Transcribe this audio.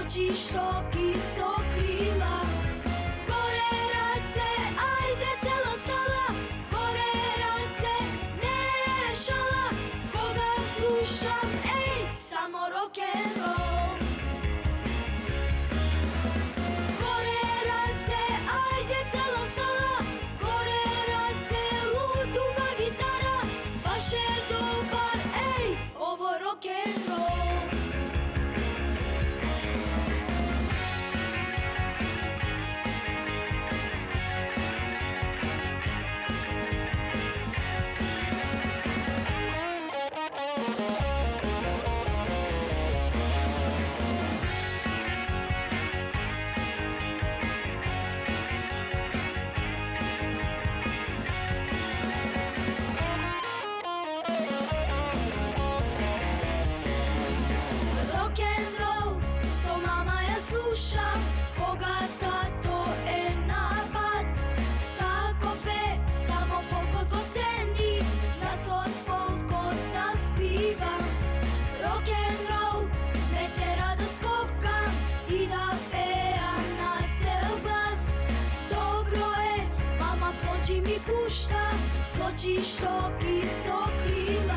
pločiš toki so krila. Gore race, ajde cela sala, gore race, ne šala. Koga slušam, ej, samo rock'n'roll. Gore race, ajde cela sala, gore race, luduva gitara. Baš je dobar, ej, ovo rock'n'roll. Koga tato je napad, tako fe, samo folk ko ceni, nas od folk zaspiva. Rock'n'roll me tera da skokam i da pejam na cel glas. Dobro je, mama ploči mi pušta, pločiš toki so krila.